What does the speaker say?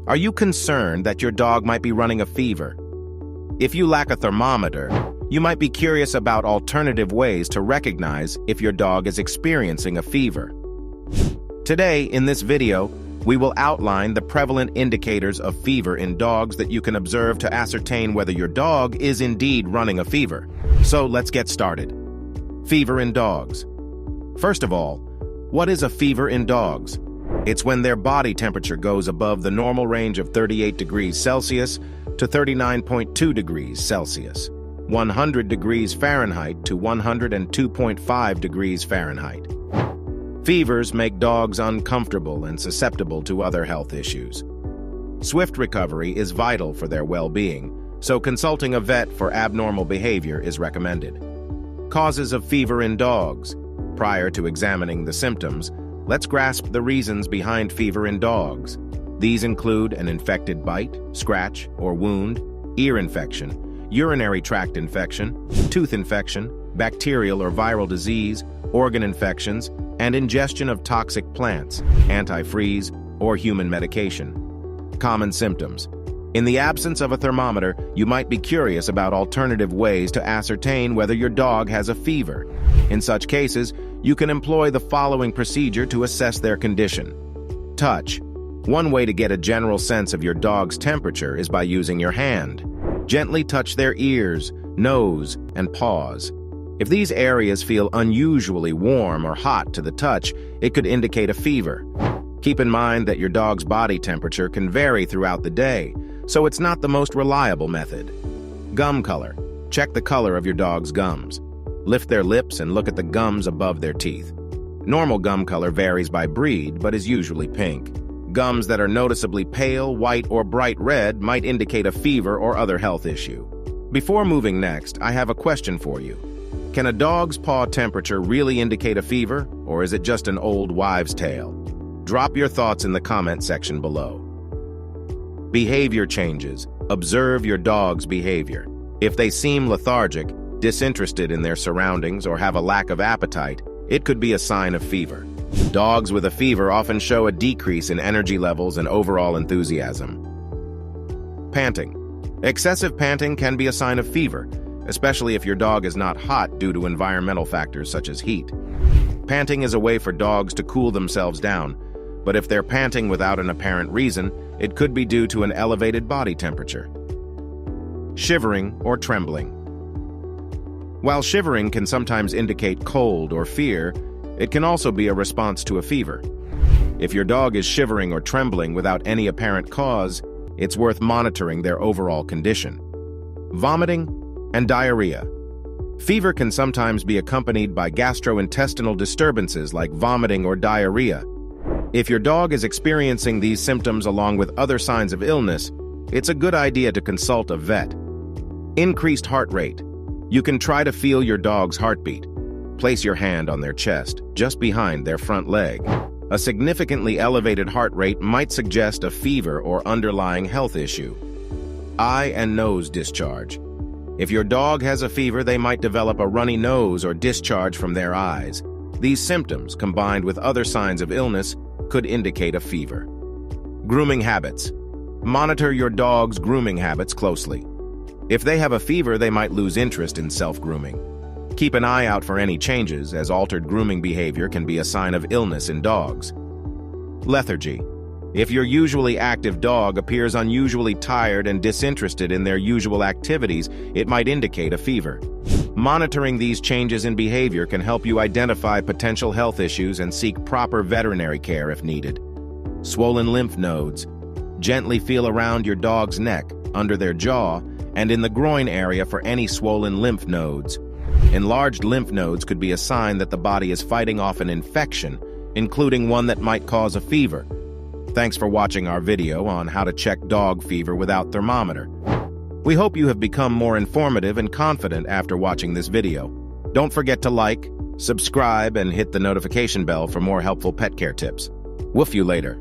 Are you concerned that your dog might be running a fever? If you lack a thermometer, you might be curious about alternative ways to recognize if your dog is experiencing a fever. Today, in this video, we will outline the prevalent indicators of fever in dogs that you can observe to ascertain whether your dog is indeed running a fever. So let's get started. Fever in dogs. First of all, what is a fever in dogs? It's when their body temperature goes above the normal range of 38 degrees Celsius to 39.2 degrees Celsius, 100 degrees Fahrenheit to 102.5 degrees Fahrenheit. Fevers make dogs uncomfortable and susceptible to other health issues. Swift recovery is vital for their well-being, so consulting a vet for abnormal behavior is recommended. Causes of fever in dogs. Prior to examining the symptoms, let's grasp the reasons behind fever in dogs. These include an infected bite, scratch, or wound, ear infection, urinary tract infection, tooth infection, bacterial or viral disease, organ infections, and ingestion of toxic plants, antifreeze, or human medication. Common symptoms. In the absence of a thermometer, you might be curious about alternative ways to ascertain whether your dog has a fever. In such cases, you can employ the following procedure to assess their condition. Touch. One way to get a general sense of your dog's temperature is by using your hand. Gently touch their ears, nose, and paws. If these areas feel unusually warm or hot to the touch, it could indicate a fever. Keep in mind that your dog's body temperature can vary throughout the day, so it's not the most reliable method. Gum color. Check the color of your dog's gums. Lift their lips and look at the gums above their teeth. Normal gum color varies by breed, but is usually pink. Gums that are noticeably pale, white, or bright red might indicate a fever or other health issue. Before moving next, I have a question for you. Can a dog's paw temperature really indicate a fever, or is it just an old wives' tale? Drop your thoughts in the comment section below. Behavior changes. Observe your dog's behavior. If they seem lethargic, disinterested in their surroundings, or have a lack of appetite, it could be a sign of fever. Dogs with a fever often show a decrease in energy levels and overall enthusiasm. Panting. Excessive panting can be a sign of fever, especially if your dog is not hot due to environmental factors such as heat. Panting is a way for dogs to cool themselves down, but if they're panting without an apparent reason, it could be due to an elevated body temperature. Shivering or trembling. While shivering can sometimes indicate cold or fear, it can also be a response to a fever. If your dog is shivering or trembling without any apparent cause, it's worth monitoring their overall condition. Vomiting and diarrhea. Fever can sometimes be accompanied by gastrointestinal disturbances like vomiting or diarrhea. If your dog is experiencing these symptoms along with other signs of illness, it's a good idea to consult a vet. Increased heart rate. You can try to feel your dog's heartbeat. Place your hand on their chest, just behind their front leg. A significantly elevated heart rate might suggest a fever or underlying health issue. Eye and nose discharge. If your dog has a fever, they might develop a runny nose or discharge from their eyes. These symptoms, combined with other signs of illness, could indicate a fever. Grooming habits. Monitor your dog's grooming habits closely. If they have a fever, they might lose interest in self-grooming. Keep an eye out for any changes, as altered grooming behavior can be a sign of illness in dogs. Lethargy. If your usually active dog appears unusually tired and disinterested in their usual activities, it might indicate a fever. Monitoring these changes in behavior can help you identify potential health issues and seek proper veterinary care if needed. Swollen lymph nodes. Gently feel around your dog's neck, under their jaw, and in the groin area for any swollen lymph nodes. Enlarged lymph nodes could be a sign that the body is fighting off an infection, including one that might cause a fever. Thanks for watching our video on how to check dog fever without thermometer. We hope you have become more informative and confident after watching this video. Don't forget to like, subscribe, and hit the notification bell for more helpful pet care tips. Woof you later.